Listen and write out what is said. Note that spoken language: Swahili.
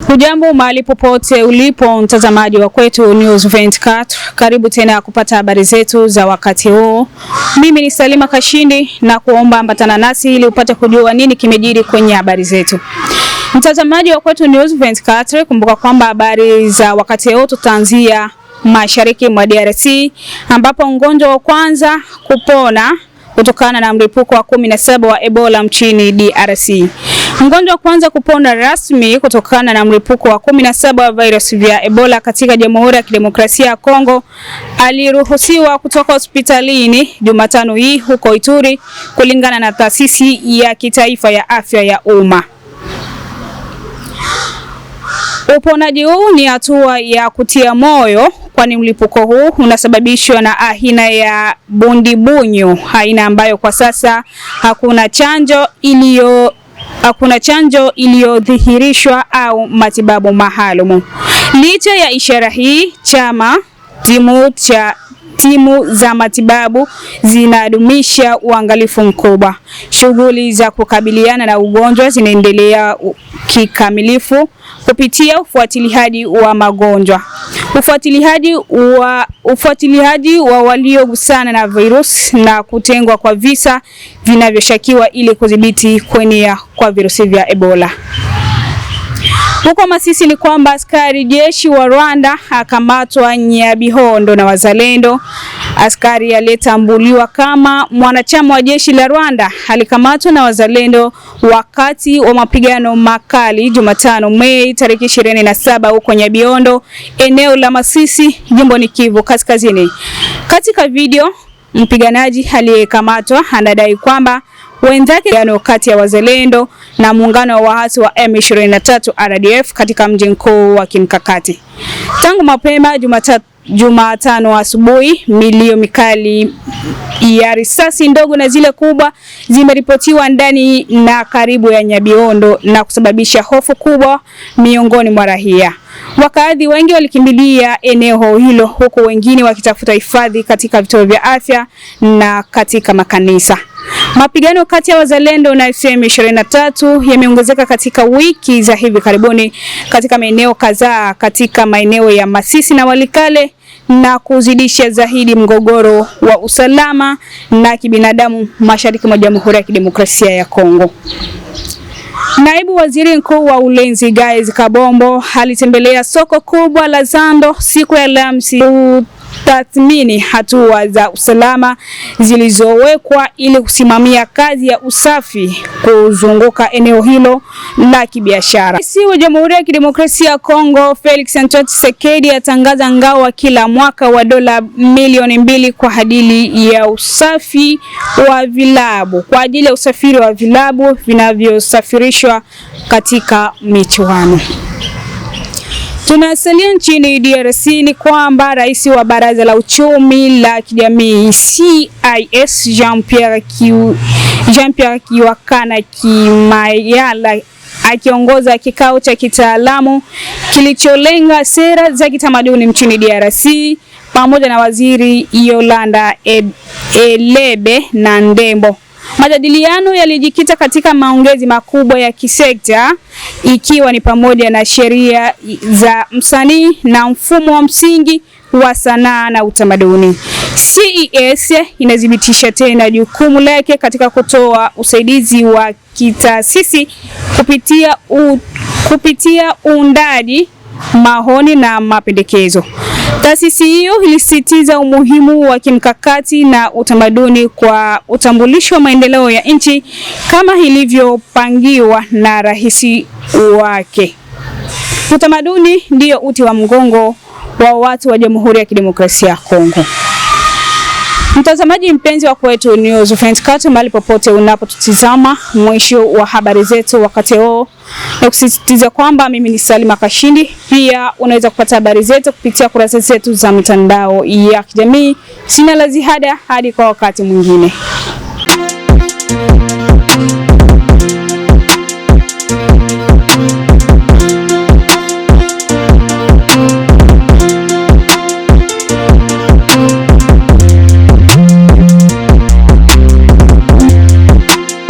Hujambo mahali popote ulipo mtazamaji wa Kwetu News 24. Karibu tena kupata habari zetu za wakati huu. Mimi ni Salima Kashindi na kuomba ambatana nasi ili upate kujua nini kimejiri kwenye habari zetu. Mtazamaji wa Kwetu News 24, kumbuka kwamba habari za wakati huu tutaanzia mashariki mwa DRC ambapo mgonjwa wa kwanza kupona kutokana na mlipuko wa 17 wa Ebola nchini DRC. Mgonjwa wa kwanza kupona rasmi kutokana na mlipuko wa 17 wa virusi vya Ebola katika Jamhuri ya Kidemokrasia ya Kongo aliruhusiwa kutoka hospitalini Jumatano hii huko Ituri kulingana na taasisi ya kitaifa ya afya ya umma. Uponaji huu ni hatua ya kutia moyo kwani mlipuko huu unasababishwa na aina ya bundibunyo, aina ambayo kwa sasa hakuna chanjo iliyodhihirishwa au matibabu maalum. Licha ya ishara hii, timu za matibabu zinadumisha uangalifu mkubwa. Shughuli za kukabiliana na ugonjwa zinaendelea kikamilifu kupitia ufuatiliaji wa magonjwa, ufuatiliaji wa waliogusana na virus na kutengwa kwa visa vinavyoshakiwa ili kudhibiti kuenea kwa virusi vya Ebola. Huko Masisi ni kwamba askari jeshi wa Rwanda akamatwa Nyabihondo na wazalendo. Askari aliyetambuliwa kama mwanachama wa jeshi la Rwanda alikamatwa na wazalendo wakati wa mapigano makali Jumatano Mei tarehe 27 huko Nyabihondo, eneo la Masisi, jimboni Kivu Kaskazini. Katika video, mpiganaji aliyekamatwa anadai kwamba wenzake kati ya wazalendo na muungano wa waasi wa M23 RDF katika mji mkuu wa kimkakati. Tangu mapema Jumatano asubuhi, milio mikali ya risasi ndogo na zile kubwa zimeripotiwa ndani na karibu ya Nyabihondo na kusababisha hofu kubwa miongoni mwa raia. Wakazi wengi walikimbilia eneo hilo huku wengine wakitafuta hifadhi katika vituo vya afya na katika makanisa. Mapigano kati ya wazalendo na M23 yameongezeka katika wiki za hivi karibuni katika maeneo kadhaa katika maeneo ya Masisi na Walikale na kuzidisha zaidi mgogoro wa usalama na kibinadamu mashariki mwa Jamhuri ya Kidemokrasia ya Kongo. Naibu Waziri Mkuu wa Ulinzi Gaiz Kabombo alitembelea soko kubwa la Zando siku ya Alhamisi tathmini hatua za usalama zilizowekwa ili kusimamia kazi ya usafi kuzunguka eneo hilo la kibiashara. Rais wa Jamhuri ya Kidemokrasia ya Kongo Felix Antoine Tshisekedi atangaza ngao wa kila mwaka wa dola milioni 2 kwa ajili ya usafi wa vilabu, kwa ajili ya usafiri wa vilabu vinavyosafirishwa katika michuano. Tunasalia nchini DRC ni kwamba rais wa Baraza la Uchumi la Kijamii CIS Jean-Pierre Kiwakana Kimayala akiongoza kikao cha kitaalamu kilicholenga sera za kitamaduni nchini DRC pamoja na waziri Yolanda Elebe na Ndembo. Majadiliano yalijikita katika maongezi makubwa ya kisekta ikiwa ni pamoja na sheria za msanii na mfumo wa msingi wa sanaa na utamaduni. CIS inadhibitisha tena jukumu lake katika kutoa usaidizi wa kitaasisi kupitia uundaji maoni na mapendekezo. Taasisi hiyo ilisisitiza umuhimu wa kimkakati na utamaduni kwa utambulisho wa maendeleo ya nchi kama ilivyopangiwa na rais wake. Utamaduni ndio uti wa mgongo wa watu wa Jamhuri ya Kidemokrasia ya Kongo. Mtazamaji mpenzi wa Kwetu News 24, mahali popote unapotutizama, mwisho wa habari zetu wakati huu na kusisitiza kwamba mimi ni Salima Kashindi. Pia unaweza kupata habari zetu kupitia kurasa zetu za mitandao ya kijamii. Sina la ziada hadi kwa wakati mwingine.